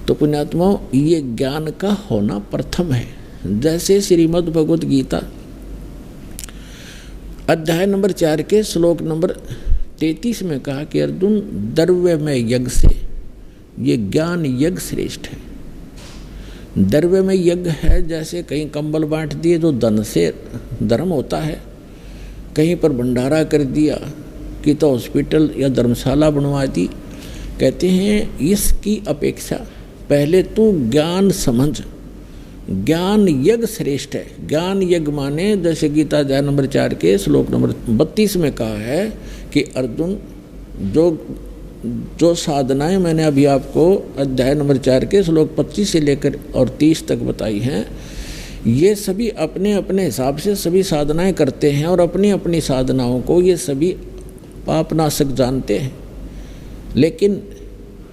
तो पुण्यात्माओं, ये ज्ञान का होना प्रथम है। जैसे श्रीमद् भगवत गीता अध्याय नंबर 4 के श्लोक नंबर 33 में कहा कि अर्जुन, द्रव्य में यज्ञ से ये ज्ञान यज्ञ श्रेष्ठ है। द्रव्य में यज्ञ है, जैसे कहीं कंबल बांट दिए तो धन से धर्म होता है, कहीं पर भंडारा कर दिया कि तो हॉस्पिटल या धर्मशाला बनवा दी। कहते हैं इसकी अपेक्षा पहले तू ज्ञान समझ, ज्ञान यज्ञ श्रेष्ठ है। ज्ञान यज्ञ माने जैसे गीता अध्याय नंबर 4 के श्लोक नंबर 32 में कहा है कि अर्जुन, जो साधनाएं मैंने अभी आपको अध्याय नंबर 4 के श्लोक 25 से लेकर और 30 तक बताई हैं, ये सभी अपने अपने हिसाब से सभी साधनाएं करते हैं और अपनी अपनी साधनाओं को ये सभी पापनाशक जानते हैं। लेकिन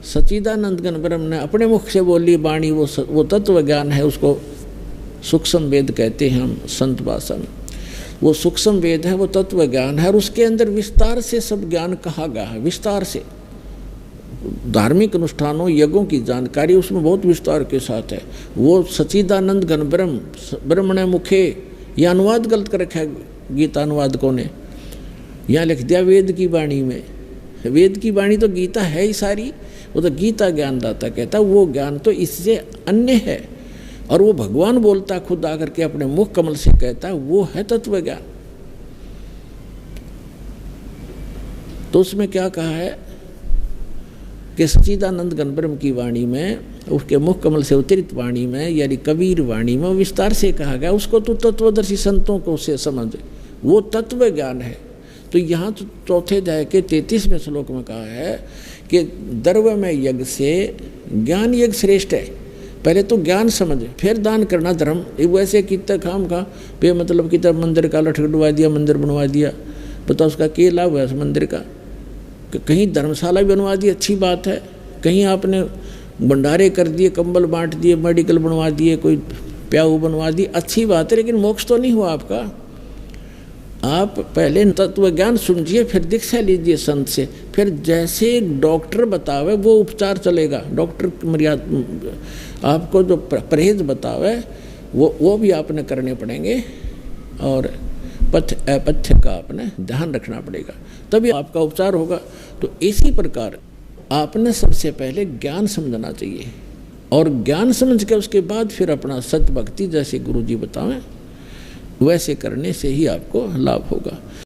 सच्चिदानंद घन ब्रह्म ने अपने मुख से बोली वाणी वो तत्व ज्ञान है, उसको सूक्ष्म वेद कहते हैं हम संत भाषा में। वो सूक्ष्म वेद है, वो तत्व ज्ञान है और उसके अंदर विस्तार से सब ज्ञान कहा गया है। विस्तार से धार्मिक अनुष्ठानों यज्ञों की जानकारी उसमें बहुत विस्तार के साथ है। वो सच्चिदानंद घन ब्रह्मणे मुखे, यह अनुवाद गलत कर रखा है गीता अनुवादकों ने, यहाँ लिख दिया वेद की वाणी में। वेद की वाणी तो गीता है ही सारी, वो तो गीता ज्ञानदाता कहता, वो ज्ञान तो इससे अन्य है। और वो भगवान बोलता खुद आकर के अपने मुख कमल से कहता, वो है तत्व ज्ञान। तो उसमें क्या कहा है कि सच्चिदानंद घन ब्रह्म की वाणी में, उसके मुख कमल से उतरित वाणी में यानी कबीर वाणी में विस्तार से कहा गया, उसको तो तत्वदर्शी संतों को से समझ, वो तत्व ज्ञान है। तो यहाँ तो चौथे अध्याय के 33वें श्लोक में कहा है कि द्रव्य में यज्ञ से ज्ञान यज्ञ श्रेष्ठ है। पहले तो ज्ञान समझ, फिर दान करना धर्म। वैसे कितना काम का बे मतलब कितना मंदिर का लठगड़वा दिया, मंदिर बनवा दिया, पता उसका क्या लाभ है उस मंदिर का। कहीं धर्मशाला बनवा दी, अच्छी बात है। कहीं आपने भंडारे कर दिए, कंबल बांट दिए, मेडिकल बनवा दिए, कोई प्याऊ बनवा दी, अच्छी बात है, लेकिन मोक्ष तो नहीं हुआ आपका। आप पहले तत्व ज्ञान सुनिए, फिर दीक्षा लीजिए संत से, फिर जैसे एक डॉक्टर बतावे वो उपचार चलेगा। डॉक्टर मर्यादा आपको जो परहेज बतावे वो भी आपने करने पड़ेंगे और पथ्य अपथ्य का आपने ध्यान रखना पड़ेगा, तभी आपका उपचार होगा। तो इसी प्रकार आपने सबसे पहले ज्ञान समझना चाहिए और ज्ञान समझ के उसके बाद फिर अपना सत भक्ति जैसे गुरु जी बतावें वैसे करने से ही आपको लाभ होगा।